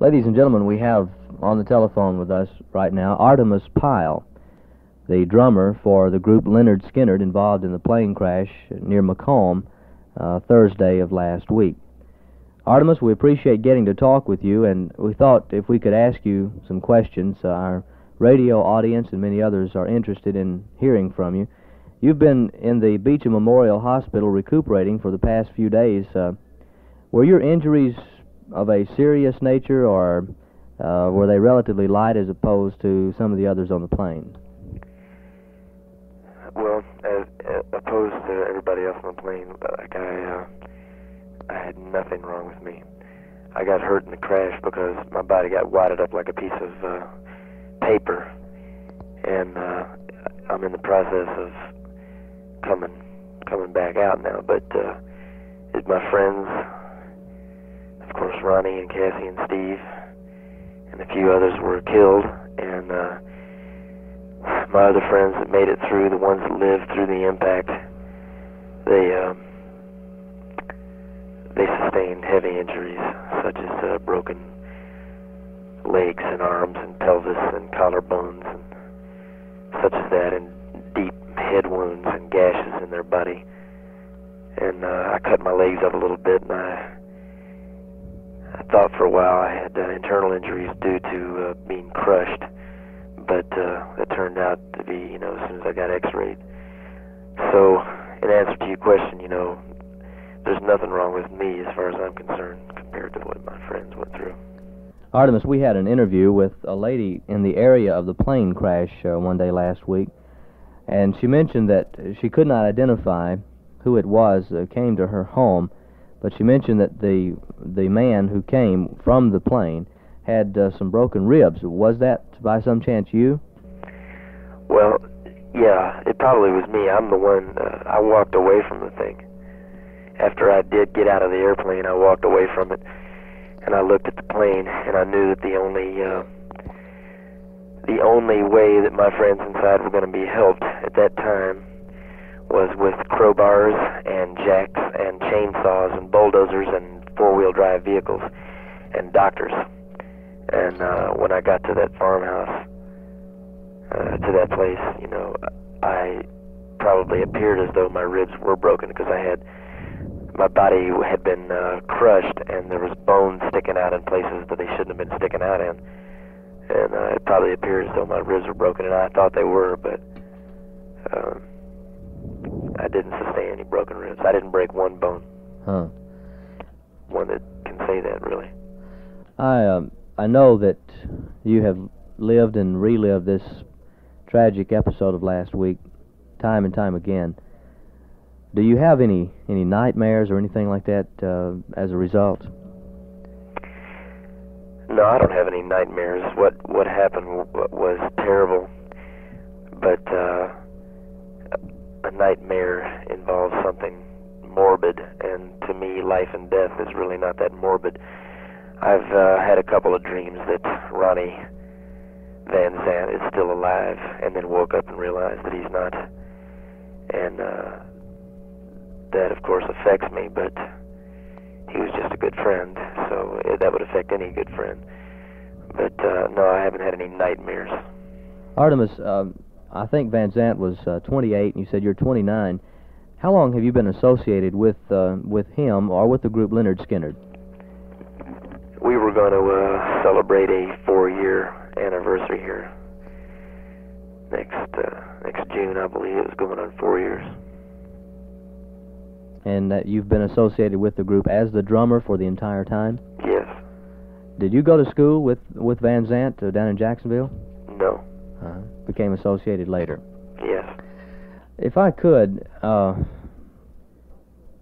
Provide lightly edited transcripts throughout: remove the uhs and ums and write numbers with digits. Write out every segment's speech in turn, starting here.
Ladies and gentlemen, we have on the telephone with us right now Artimus Pyle, the drummer for the group Lynyrd Skynyrd, involved in the plane crash near McComb Thursday of last week. Artimus, we appreciate getting to talk with you, and we thought if we could ask you some questions. Our radio audience and many others are interested in hearing from you. You've been in the Beecham Memorial Hospital recuperating for the past few days. Were your injuries of a serious nature, or were they relatively light as opposed to some of the others on the plane? Well, as opposed to everybody else on the plane, I had nothing wrong with me. I got hurt in the crash because my body got wadded up like a piece of paper, and I'm in the process of coming back out now. But my friends, of course, Ronnie and Cassie and Steve, and a few others were killed, and my other friends that made it through, the ones that lived through the impact, they sustained heavy injuries, such as broken legs and arms and pelvis and collarbones and such as that, and deep head wounds and gashes in their body. And I cut my legs up a little bit, and I thought for a while I had internal injuries due to being crushed, but it turned out to be, as soon as I got x-rayed. So, in answer to your question, there's nothing wrong with me as far as I'm concerned compared to what my friends went through. Artimus, we had an interview with a lady in the area of the plane crash one day last week, and she mentioned that she could not identify who it was that came to her home, but she mentioned that the man who came from the plane had some broken ribs. Was that by some chance you? Well, yeah, it probably was me. I'm the one, I walked away from the thing. After I did get out of the airplane, I walked away from it, and I looked at the plane, and I knew that the only way that my friends inside were going to be helped at that time was with crowbars and jacks and chainsaws and bulldozers and four-wheel drive vehicles and doctors. And when I got to that farmhouse, to that place, I probably appeared as though my ribs were broken because my body had been crushed, and there was bones sticking out in places that they shouldn't have been sticking out in. And it probably appeared as though my ribs were broken, and I thought they were, but I didn't sustain any broken ribs. I didn't break one bone. Huh. One that can say that, really. I know that you have lived and relived this tragic episode of last week time and time again. Do you have any nightmares or anything like that as a result? No, I don't have any nightmares. What happened was terrible, but a nightmare involves something morbid, and to me, life and death is really not that morbid. I've had a couple of dreams that Ronnie Van Zant is still alive, and then woke up and realized that he's not, and that, of course, affects me, but he was just a good friend, so that would affect any good friend. But, no, I haven't had any nightmares. Artimus, I think Van Zant was 28, and you said you're 29. How long have you been associated with him or with the group Lynyrd Skynyrd? We were going to celebrate a 4-year anniversary here. Next June, I believe. It was going on 4 years. And that you've been associated with the group as the drummer for the entire time? Yes. Did you go to school with Van Zant down in Jacksonville? No. Became associated later? Yes. If I could,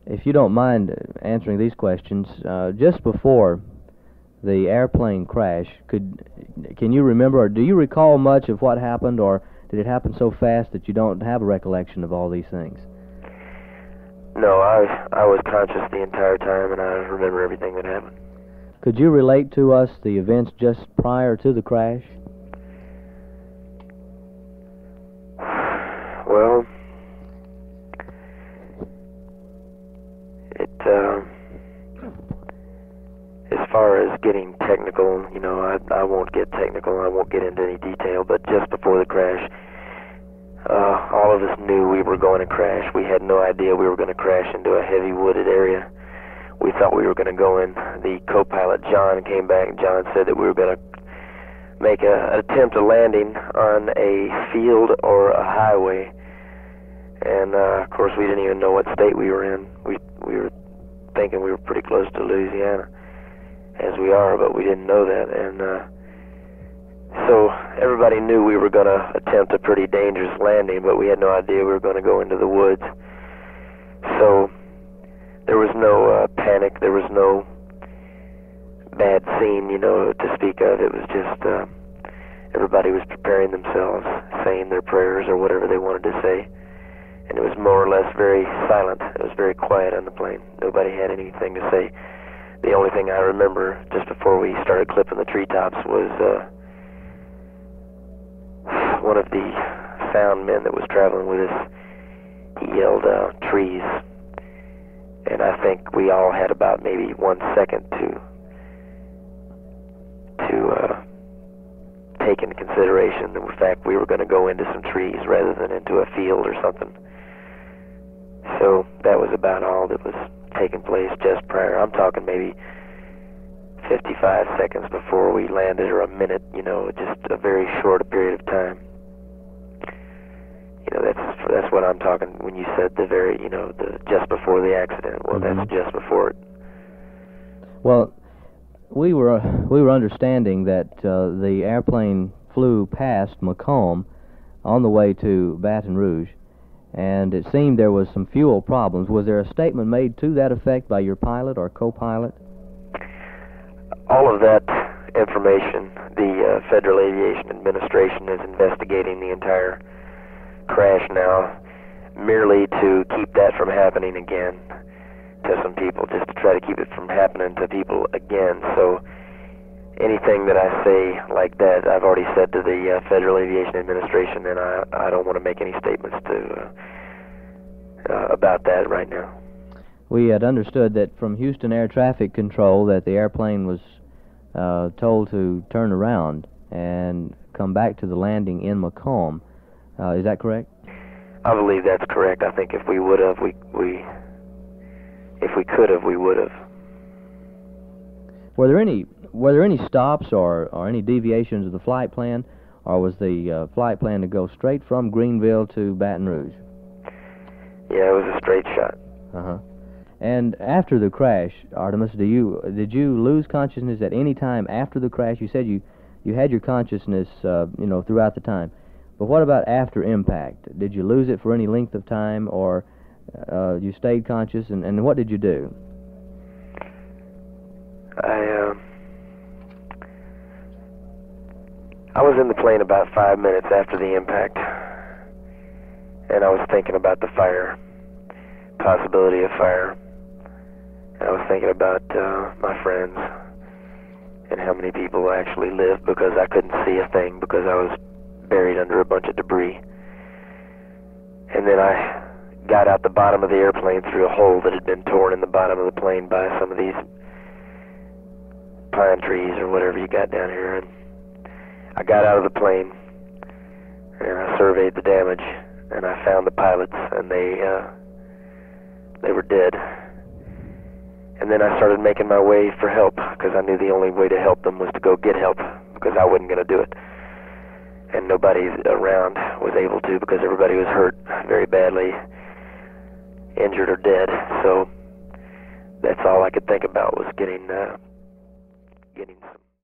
if you don't mind answering these questions, just before the airplane crash, can you remember, or do you recall much of what happened, or did it happen so fast that you don't have a recollection of all these things? No, I was conscious the entire time, and I remember everything that happened. Could you relate to us the events just prior to the crash? Well, as far as getting technical, you know, I won't get technical, I won't get into any detail, but just before the crash, all of us knew we were going to crash. We had no idea we were going to crash into a heavy wooded area. We thought we were going to go in. The co-pilot, John, came back, and John said that we were going to make an attempt at landing on a field or a highway. And, of course, we didn't even know what state we were in. We were thinking we were pretty close to Louisiana, as we are, but we didn't know that. And so everybody knew we were going to attempt a pretty dangerous landing, but we had no idea we were going to go into the woods. So there was no panic. There was no bad scene, you know, to speak of. It was just everybody was preparing themselves, saying their prayers or whatever they wanted to say. And it was more or less very silent. It was very quiet on the plane. Nobody had anything to say. The only thing I remember just before we started clipping the treetops was one of the sound men that was traveling with us. He yelled trees. And I think we all had about maybe 1 second to take into consideration the fact we were going to go into some trees rather than into a field or something. So that was about all that was taking place just prior. I'm talking maybe 55 seconds before we landed, or a minute, you know, just a very short period of time. You know, that's what I'm talking when you said the very, you know, the just before the accident. Well, that's just before it. Well, we were understanding that the airplane flew past McComb on the way to Baton Rouge, and it seemed there was some fuel problems. Was there a statement made to that effect by your pilot or co-pilot? All of that information, the Federal Aviation Administration is investigating the entire crash now, merely to keep that from happening again to some people, just to try to keep it from happening to people again. So anything that I say like that, I've already said to the Federal Aviation Administration, and I don't want to make any statements about that right now. We had understood that from Houston Air Traffic Control that the airplane was told to turn around and come back to the landing in McComb. Is that correct? I believe that's correct. I think if we would have, if we could have, we would have. Were there any stops or any deviations of the flight plan, or was the flight plan to go straight from Greenville to Baton Rouge? Yeah, it was a straight shot. And after the crash, Artimus, did you lose consciousness at any time after the crash? You said you had your consciousness, you know, throughout the time. But what about after impact? Did you lose it for any length of time, or you stayed conscious, and what did you do? I was in the plane about 5 minutes after the impact, and I was thinking about the fire, possibility of fire. And I was thinking about my friends and how many people actually lived, because I couldn't see a thing because I was buried under a bunch of debris. And then I got out the bottom of the airplane through a hole that had been torn in the bottom of the plane by some of these pine trees or whatever you got down here. And I got out of the plane and I surveyed the damage, and I found the pilots, and they were dead. And then I started making my way for help, because I knew the only way to help them was to go get help, because I wasn't going to do it. And nobody around was able to, because everybody was hurt very badly, injured or dead. So that's all I could think about was getting some